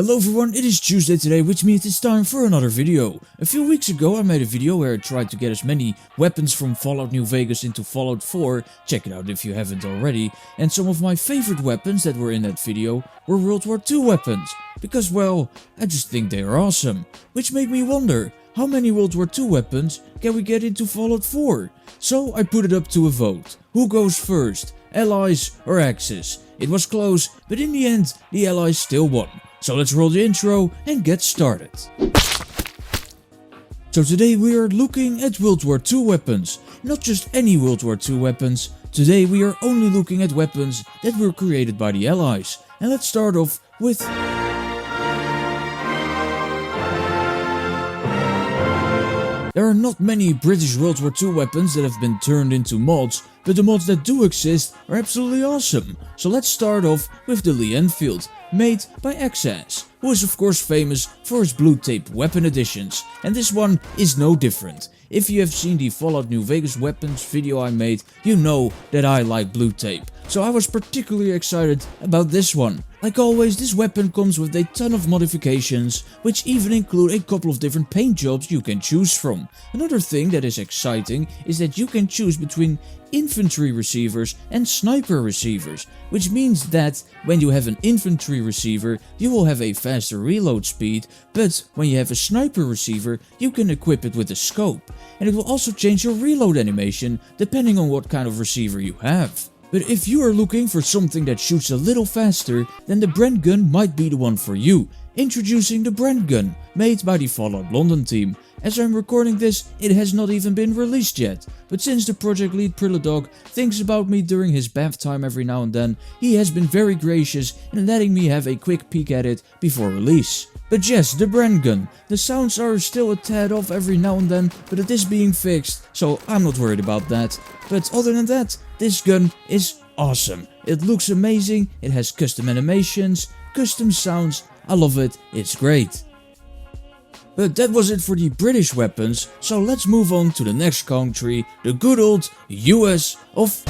Hello everyone, it is Tuesday today, which means it's time for another video. A few weeks ago I made a video where I tried to get as many weapons from Fallout New Vegas into Fallout 4, check it out if you haven't already, and some of my favorite weapons that were in that video were World War II weapons, because well, I just think they are awesome. Which made me wonder, how many World War II weapons can we get into Fallout 4? So I put it up to a vote. Who goes first, Allies or Axis? It was close, but in the end the Allies still won. So let's roll the intro and get started. So today we are looking at World War II weapons. Not just any World War II weapons. Today we are only looking at weapons that were created by the Allies. And let's start off with... There are not many British World War II weapons that have been turned into mods, but the mods that do exist are absolutely awesome. So let's start off with the Enfield, made by ASXAS, who is of course famous for his blue tape weapon editions, and this one is no different. If you have seen the Fallout New Vegas weapons video I made, you know that I like blue tape, so I was particularly excited about this one. Like always, this weapon comes with a ton of modifications, which even include a couple of different paint jobs you can choose from. Another thing that is exciting is that you can choose between infantry receivers and sniper receivers, which means that when you have an infantry receiver you will have a faster reload speed, but when you have a sniper receiver you can equip it with a scope, and it will also change your reload animation depending on what kind of receiver you have. But if you are looking for something that shoots a little faster, then the Bren gun might be the one for you. Introducing the Bren gun, made by the Fallout London team. As I'm recording this, it has not even been released yet, but since the project lead Prilladog thinks about me during his bath time every now and then, he has been very gracious in letting me have a quick peek at it before release. But yes, the Bren gun. The sounds are still a tad off every now and then, but it is being fixed, so I'm not worried about that. But other than that, this gun is awesome. It looks amazing, it has custom animations, custom sounds, I love it, it's great. But that was it for the British weapons, so let's move on to the next country, the good old US of...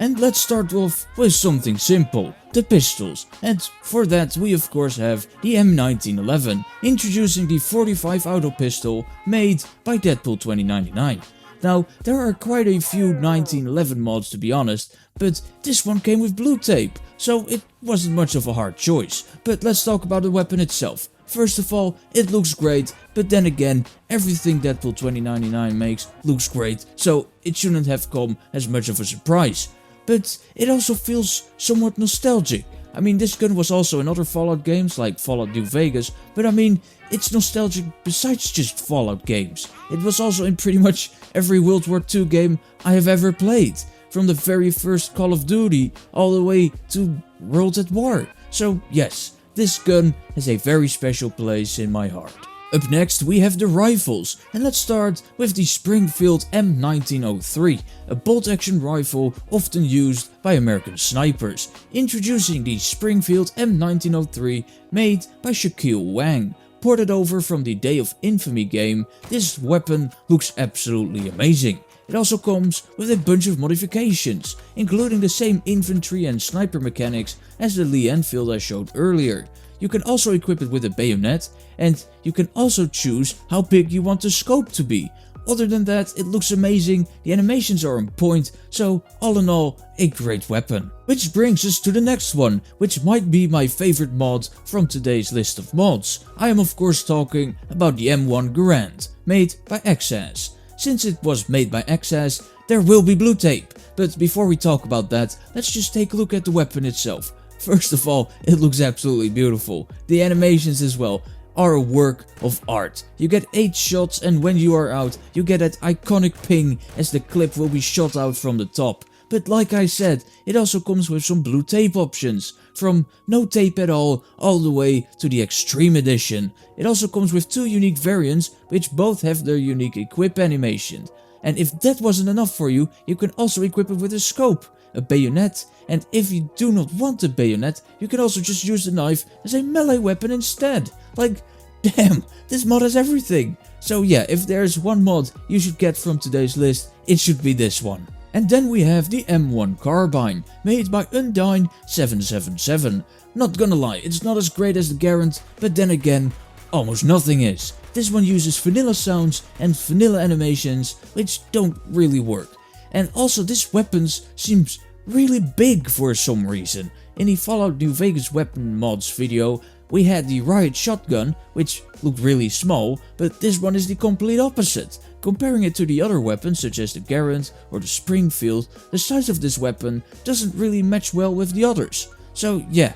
And let's start off with something simple, the pistols, and for that we of course have the M1911, introducing the 45 auto pistol made by Deadpool 2099. Now, there are quite a few 1911 mods to be honest, but this one came with blue tape, so it wasn't much of a hard choice. But let's talk about the weapon itself. First of all, it looks great, but then again, everything Deadpool 2099 makes looks great, so it shouldn't have come as much of a surprise. But it also feels somewhat nostalgic. I mean, this gun was also in other Fallout games like Fallout New Vegas, but I mean, it's nostalgic besides just Fallout games. It was also in pretty much every World War II game I have ever played, from the very first Call of Duty all the way to World at War. So yes, this gun has a very special place in my heart. Up next we have the rifles, and let's start with the Springfield M1903, a bolt-action rifle often used by American snipers. Introducing the Springfield M1903 made by SHAQUTFEEWANGI. Ported over from the Day of Infamy game, this weapon looks absolutely amazing. It also comes with a bunch of modifications, including the same infantry and sniper mechanics as the Enfield I showed earlier. You can also equip it with a bayonet, and you can also choose how big you want the scope to be. Other than that, it looks amazing, the animations are on point, so all in all, a great weapon. Which brings us to the next one, which might be my favorite mod from today's list of mods. I am of course talking about the M1 Garand, made by ASXAS. Since it was made by ASXAS, there will be blue tape. But before we talk about that, let's just take a look at the weapon itself. First of all, it looks absolutely beautiful. The animations as well are a work of art. You get 8 shots, and when you are out, you get that iconic ping as the clip will be shot out from the top. But like I said, it also comes with some blue tape options, from no tape at all the way to the Extreme Edition. It also comes with 2 unique variants, which both have their unique equip animation. And if that wasn't enough for you, you can also equip it with a scope, a bayonet, and if you do not want a bayonet, you can also just use the knife as a melee weapon instead. Like, damn, this mod has everything. So yeah, if there's one mod you should get from today's list, it should be this one. And then we have the M1 Carbine, made by Undyne 777. Not gonna lie, it's not as great as the Garand, but then again, almost nothing is. This one uses vanilla sounds and vanilla animations, which don't really work. And also this weapon seems really big for some reason. In the Fallout New Vegas weapon mods video, we had the Riot shotgun, which looked really small, but this one is the complete opposite. Comparing it to the other weapons such as the Garand or the Springfield, the size of this weapon doesn't really match well with the others. So yeah,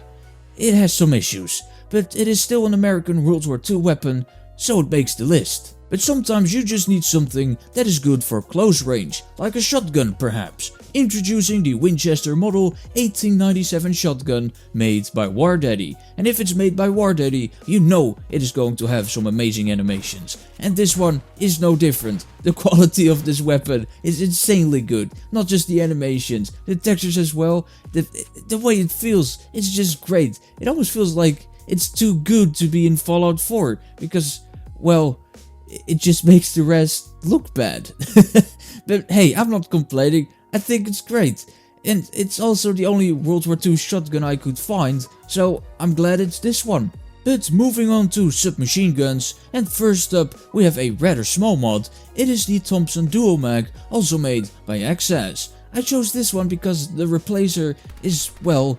it has some issues, but it is still an American World War II weapon, so it makes the list. But sometimes you just need something that is good for close range, like a shotgun perhaps. Introducing the Winchester model 1897 shotgun made by WARDADDY. And if it's made by WARDADDY, you know it is going to have some amazing animations. And this one is no different. The quality of this weapon is insanely good. Not just the animations, the textures as well. The way it feels, it's just great. It almost feels like it's too good to be in Fallout 4 because, well, it just makes the rest look bad. But hey, I'm not complaining. I think it's great. And it's also the only World War II shotgun I could find, so I'm glad it's this one. But moving on to submachine guns, and first up we have a rather small mod. It is the Thompson Dual Mag, also made by ASXAS. I chose this one because the replacer is, well,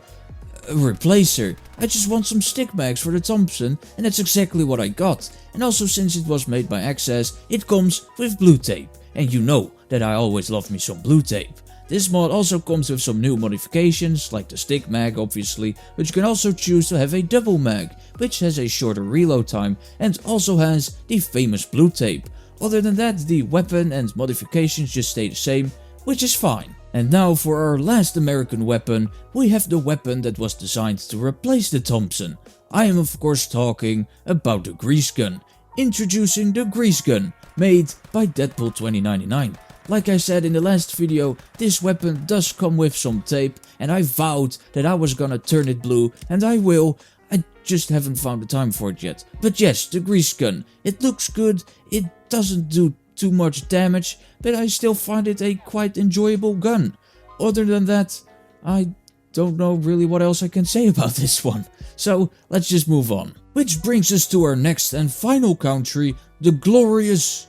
a replacer. I just want some stick mags for the Thompson, and that's exactly what I got. And also, since it was made by ASXAS, it comes with blue tape. And you know that I always love me some blue tape. This mod also comes with some new modifications, like the stick mag obviously, but you can also choose to have a double mag, which has a shorter reload time and also has the famous blue tape. Other than that, the weapon and modifications just stay the same, which is fine. And now for our last American weapon, we have the weapon that was designed to replace the Thompson. I am of course talking about the grease gun. Introducing the grease gun, made by DEADPOOL 2099. Like I said in the last video, this weapon does come with some tape, and I vowed that I was gonna turn it blue, and I will. I just haven't found the time for it yet. But yes, the grease gun. It looks good, it doesn't do too much damage, but I still find it a quite enjoyable gun. Other than that, I don't know really what else I can say about this one. So let's just move on. Which brings us to our next and final country, the glorious...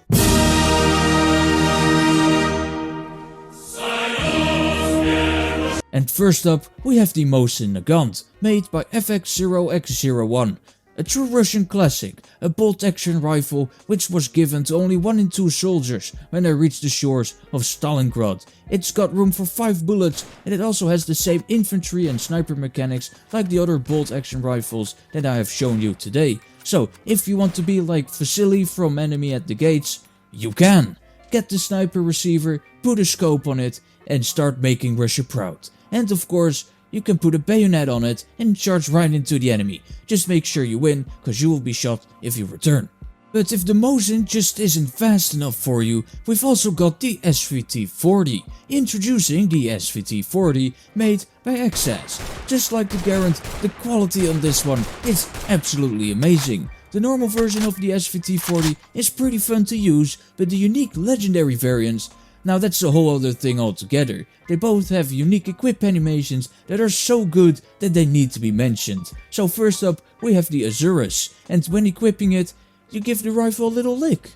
And first up, we have the MOSIN NAGANT, made by FXOXO, a true Russian classic, a bolt-action rifle which was given to only 1 in 2 soldiers when they reached the shores of Stalingrad. It's got room for 5 bullets, and it also has the same infantry and sniper mechanics like the other bolt-action rifles that I have shown you today. So if you want to be like Vasily from Enemy at the Gates, you can. Get the sniper receiver, put a scope on it, and start making Russia proud. And of course, you can put a bayonet on it and charge right into the enemy. Just make sure you win, cause you will be shot if you return. But if the MOSIN just isn't fast enough for you, we've also got the SVT-40. Introducing the SVT-40, made by ASXAS. Just like the Garand, the quality on this one is absolutely amazing. The normal version of the SVT-40 is pretty fun to use, but the unique legendary variants, now that's a whole other thing altogether. They both have unique equip animations that are so good that they need to be mentioned. So first up we have the ASXAS, and when equipping it, you give the rifle a little lick.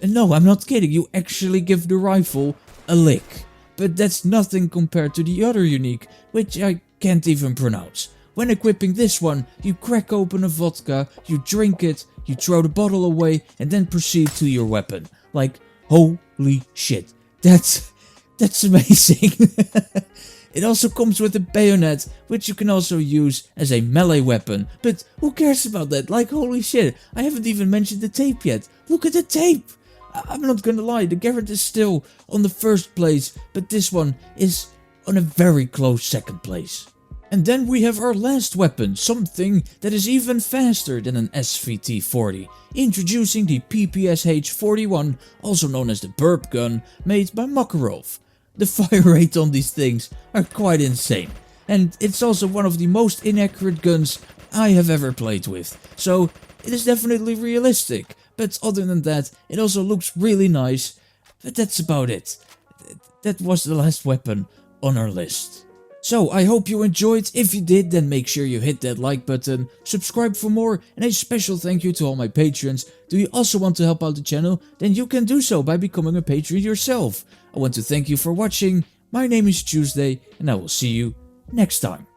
And no, I'm not kidding, you actually give the rifle a lick. But that's nothing compared to the other unique, which I can't even pronounce. When equipping this one, you crack open a vodka, you drink it, you throw the bottle away, and then proceed to your weapon. Like, holy shit. That's amazing. It also comes with a bayonet, which you can also use as a melee weapon. But who cares about that? Like, holy shit, I haven't even mentioned the tape yet. Look at the tape. I'm not gonna lie, the Garand is still on the first place, but this one is on a very close second place. And then we have our last weapon, something that is even faster than an SVT-40. Introducing the PPSH-41, also known as the burp gun, made by Makarov. The fire rate on these things are quite insane. And it's also one of the most inaccurate guns I have ever played with. So it is definitely realistic. But other than that, it also looks really nice. But that's about it. that was the last weapon on our list. So I hope you enjoyed. If you did, then make sure you hit that like button, subscribe for more, and a special thank you to all my patrons. Do you also want to help out the channel? Then you can do so by becoming a patron yourself. I want to thank you for watching. My name is Tuesday, and I will see you next time.